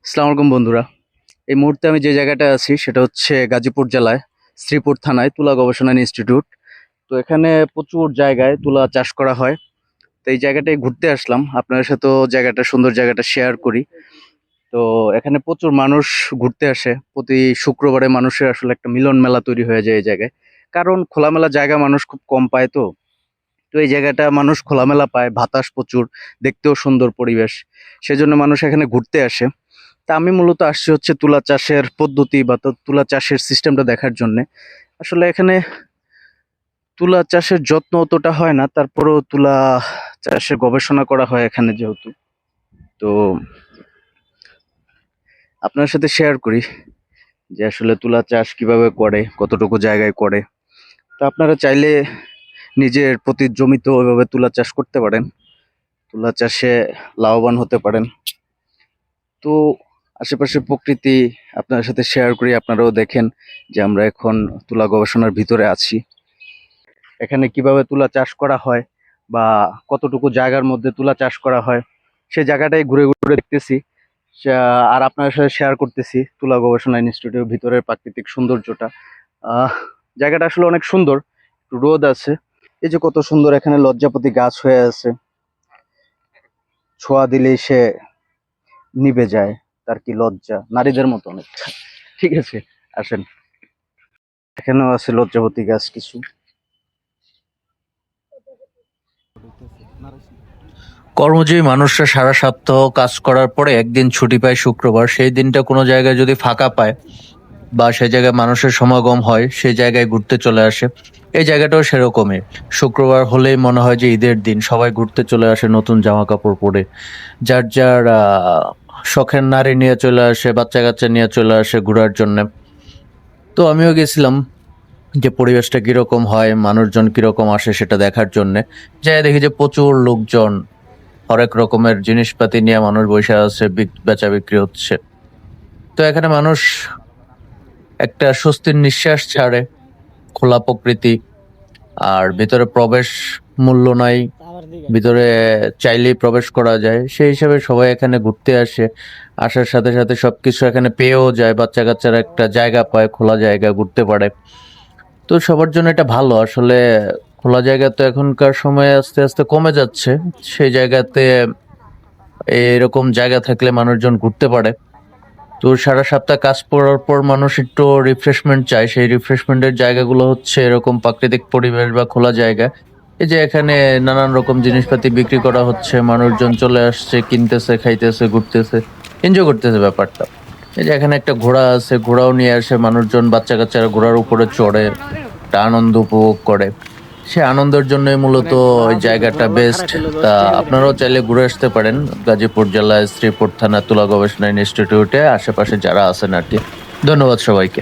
আসসালামু আলাইকুম বন্ধুরা। এই মুহূর্তে আমি যে জায়গাটায় আছি সেটা হচ্ছে গাজীপুর জেলায় শ্রীপুর থানায় তুলা গবেষণা ইনস্টিটিউট। তো এখানে প্রচুর জায়গায় তুলা চাষ করা হয়। তো এই জায়গাটায় ঘুরতে আসলাম, আপনাদের সাথেও জায়গাটা সুন্দর জায়গাটা শেয়ার করি। তো এখানে প্রচুর মানুষ ঘুরতে আসে, প্রতি শুক্রবারে মানুষের আসলে একটা মিলন মেলা তৈরি হয়ে যায় এই জায়গায়। কারণ খোলামেলা জায়গা মানুষ খুব কম পায়। তো তো এই জায়গাটা মানুষ খোলামেলা পায়, বাতাস প্রচুর, দেখতেও সুন্দর পরিবেশ, সেজন্য মানুষ এখানে ঘুরতে আসে। তা আমি মূলত আসছি হচ্ছে তুলা চাষের পদ্ধতি বা তুলা চাষের সিস্টেমটা দেখার জন্য। আসলে এখানে তুলা চাষের যত্ন অতটা হয় না, তারপরেও তুলা চাষের গবেষণা করা হয় এখানে যেহেতু। তো আপনার সাথে শেয়ার করি যে আসলে তুলা চাষ কিভাবে করে, কতটুকু জায়গায় করে। তো আপনারা চাইলে নিজের প্রতি জমিতেও ওইভাবে তুলা চাষ করতে পারেন, তুলা চাষে লাভবান হতে পারেন। তো আশেপাশের প্রকৃতি আপনার সাথে শেয়ার করি, আপনারাও দেখেন যে আমরা এখন তুলা গবেষণার ভিতরে আছি। এখানে কিভাবে তুলা চাষ করা হয় বা কতটুকু জায়গার মধ্যে তুলা চাষ করা হয় সেই জায়গাটাই ঘুরে ঘুরে দেখতেছি। আর আপনার সাথে শেয়ার করতেছি তুলা গবেষণা ইনস্টিটিউটের ভিতরের প্রাকৃতিক সৌন্দর্যটা। আহ জায়গাটা আসলে অনেক সুন্দর, একটু রোদ আছে। এই যে কত সুন্দর এখানে লজ্জাপতি গাছ হয়ে আছে, ছোঁয়া দিলেই সে নিভে যায়, তার কি লজ্জা, নারীদের মতো অনেকটা। ঠিক আছে, আসেন। এখানেও আছে লজ্জাপতি গাছ কিছু। কর্মজীবী মানুষরা সারা সপ্তাহ কাজ করার পরে একদিন ছুটি পায় শুক্রবার। সেই দিনটা কোনো জায়গায় যদি ফাঁকা পায় বা সেই জায়গায় মানুষের সমাগম হয়, সেই জায়গায় ঘুরতে চলে আসে। এই জায়গাটাও সেরকমই। শুক্রবার হলেই মনে হয় যে ঈদের দিন, সবাই ঘুরতে চলে আসে নতুন জামা কাপড় পরে। যার যার শখের নারী নিয়ে চলে আসে, বাচ্চা কাচ্চা নিয়ে চলে আসে ঘোরার জন্য। তো আমিও গেছিলাম যে পরিবেশটা কিরকম হয়, মানুষজন কিরকম আসে সেটা দেখার জন্যে। যাই দেখি যে প্রচুর লোকজন, হরেক রকমের জিনিসপাতি নিয়ে মানুষ বসে আছে, বেচা বিক্রি হচ্ছে। তো এখানে মানুষ একটা স্বস্তির নিঃশ্বাস ছাড়ে। খোলা প্রকৃতি, আর ভিতরে প্রবেশ মূল্য নাই, ভিতরে চাইলেই প্রবেশ করা যায়। সেই হিসাবে সবাই এখানে ঘুরতে আসে। আসার সাথে সাথে সবকিছু এখানে পেয়েও যায়, বাচ্চা কাচ্চারা একটা জায়গা পায়, খোলা জায়গা ঘুরতে পারে। তো সবার জন্য এটা ভালো আসলে। খোলা জায়গা তো এখনকার সময়ে আস্তে আস্তে কমে যাচ্ছে। সেই জায়গাতে এরকম জায়গা থাকলে মানুষজন ঘুরতে পারে। তো সারা সপ্তাহ কাজ করার পর মানুষ একটু রিফ্রেশমেন্ট চায়, সেই রিফ্রেশমেন্টের জায়গাগুলো হচ্ছে এরকম প্রাকৃতিক পরিবেশ বা খোলা জায়গা। এই যে এখানে নানান রকম জিনিসপাতি বিক্রি করা হচ্ছে, মানুষজন চলে আসছে, কিনতেছে, খাইতেছে, ঘুরতেছে, এনজয় করতেছে ব্যাপারটা। এই যে এখানে একটা ঘোড়া আছে, ঘোড়াও নিয়ে আসে মানুষজন, বাচ্চা কাচ্চারা ঘোড়ার উপরে চড়ে একটা আনন্দ উপভোগ করে। সে আনন্দের জন্যই মূলত ওই জায়গাটা বেস্ট। তা আপনারাও চাইলে ঘুরে আসতে পারেন গাজীপুর জেলায় শ্রীপুর থানা তুলা গবেষণা ইনস্টিটিউটে, আশেপাশে যারা আছেন আর কি। ধন্যবাদ সবাইকে।